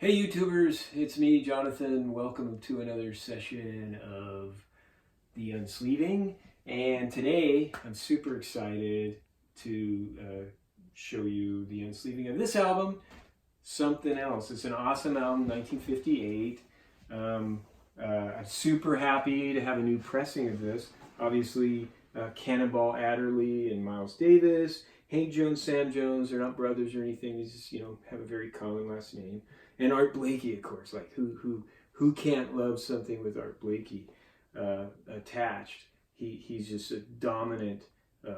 Hey YouTubers, it's me, Jonathan. Welcome to another session of the Unsleeving. And today I'm super excited to show you the unsleeving of this album, Something Else. It's an awesome album, 1958. I'm super happy to have a new pressing of this. Obviously, Cannonball, Adderley, and Miles Davis. Hank Jones, Sam Jones, they're not brothers or anything. They just, have a very common last name. And Art Blakey, of course. Like who can't love something with Art Blakey attached? He's just a dominant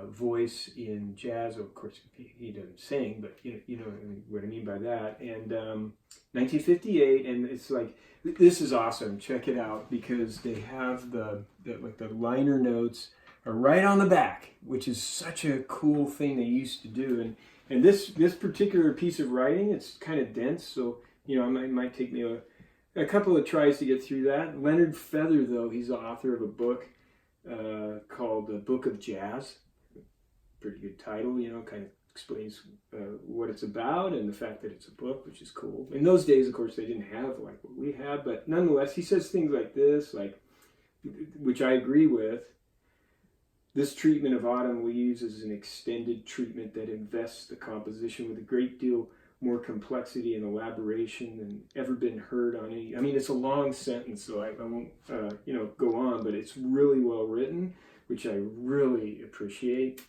voice in jazz. Of course, he doesn't sing, but you know what I mean by that. And 1958, and it's like this is awesome. Check it out because they have the liner notes are right on the back, which is such a cool thing they used to do. And this particular piece of writing, it's kind of dense, so it might take me a couple of tries to get through that. Leonard Feather, though, he's the author of a book called The Book of Jazz. Pretty good title, kind of explains what it's about and the fact that it's a book, which is cool. In those days, of course, they didn't have like what we have, but nonetheless, he says things like this, which I agree with. This treatment of autumn leaves is an extended treatment that invests the composition with a great deal more complexity and elaboration than ever been heard on any. I mean, it's a long sentence, so I won't, go on, but it's really well written, which I really appreciate.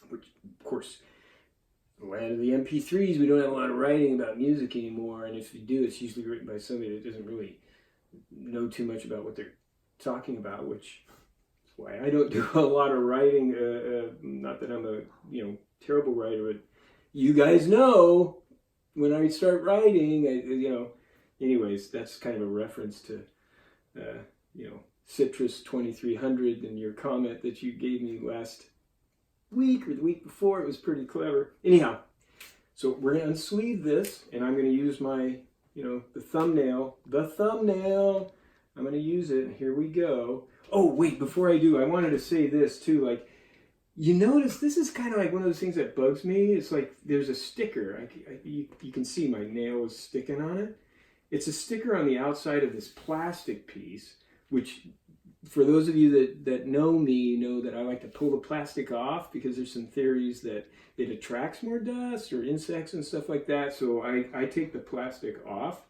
Which, of course, the land of the MP3s, we don't have a lot of writing about music anymore, and if you do, it's usually written by somebody that doesn't really know too much about what they're talking about, which is why I don't do a lot of writing. Not that I'm a terrible writer, but you guys know when I start writing, anyways, that's kind of a reference to, Citrus 2300 and your comment that you gave me last week or the week before. It was pretty clever. Anyhow, so we're going to unsleeve this, and I'm going to use my, the thumbnail. I'm going to use it, and here we go. Oh, wait, before I do, I wanted to say this too, you notice this is kind of like one of those things that bugs me. It's like there's a sticker. You can see my nail is sticking on it. It's a sticker on the outside of this plastic piece, which for those of you that know me know that I like to pull the plastic off because there's some theories that it attracts more dust or insects and stuff like that. So I take the plastic off.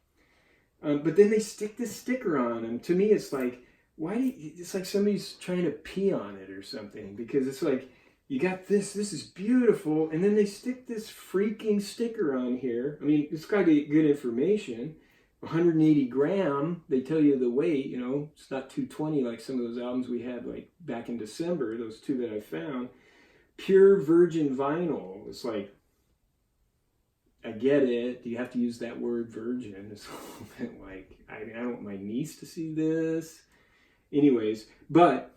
But then they stick this sticker on, and to me it's like, it's like somebody's trying to pee on it or something, because it's like, you got this is beautiful, and then they stick this freaking sticker on here. I mean, it's got to be good information. 180 gram, they tell you the weight, it's not 220 like some of those albums we had like back in December, those two that I found. Pure virgin vinyl. It's like, I get it. Do you have to use that word virgin? It's a little bit like, I don't want my niece to see this. Anyways, but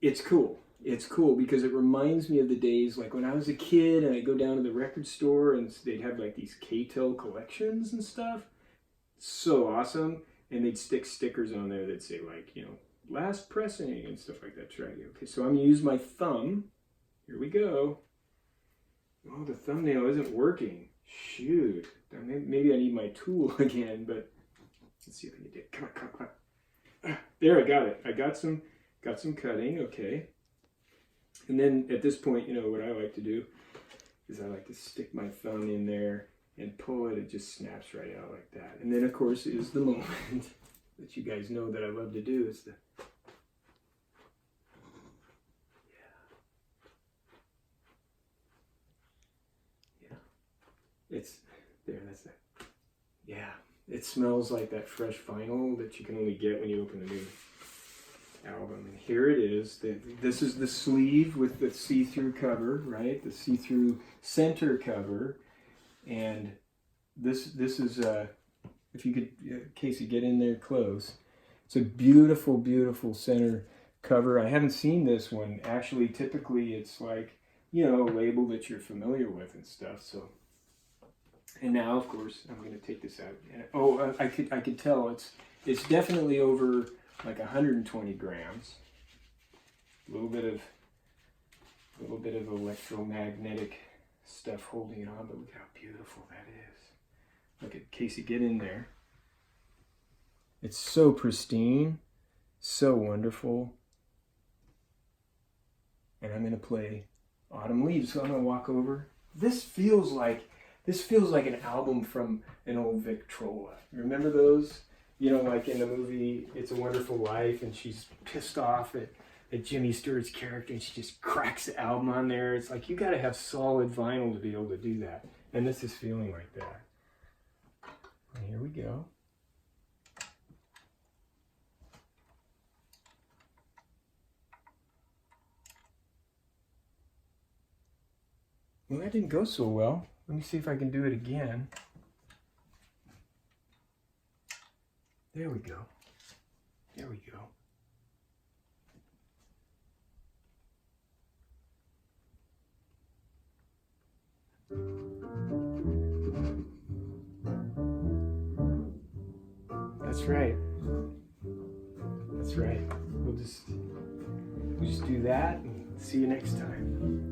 it's cool. It's cool because it reminds me of the days like when I was a kid and I'd go down to the record store and they'd have like these K-Tel collections and stuff. So awesome. And they'd stick stickers on there that say like, last pressing and stuff like that. Okay, so I'm going to use my thumb. Here we go. Oh, the thumbnail isn't working. Shoot. Maybe I need my tool again, but let's see if I can do it. Come on. There, I got it. I got some cutting, okay. And then at this point, what I like to do is I like to stick my thumb in there and pull it. It just snaps right out like that. And then, of course, is the moment that you guys know that I love to do is it's there. That's it. Yeah. It smells like that fresh vinyl that you can only get when you open a new album. And here it is. This is the sleeve with the see-through cover, right? The see-through center cover. And this is, if you could, Casey, get in there close. It's a beautiful, beautiful center cover. I haven't seen this one. Actually, typically it's like, a label that you're familiar with and stuff. So. And now, of course, I'm going to take this out. Oh, I could tell it's definitely over like 120 grams. A little bit of electromagnetic stuff holding it on, but look how beautiful that is. Look at Casey, get in there. It's so pristine, so wonderful. And I'm going to play Autumn Leaves. So I'm going to walk over. This feels like an album from an old Victrola. Remember those? You know, like in the movie It's a Wonderful Life, and she's pissed off at Jimmy Stewart's character, and she just cracks the album on there. It's like you got to have solid vinyl to be able to do that. And this is feeling like that. And here we go. Well, that didn't go so well. Let me see if I can do it again. There we go. There we go. That's right. That's right. We'll just do that and see you next time.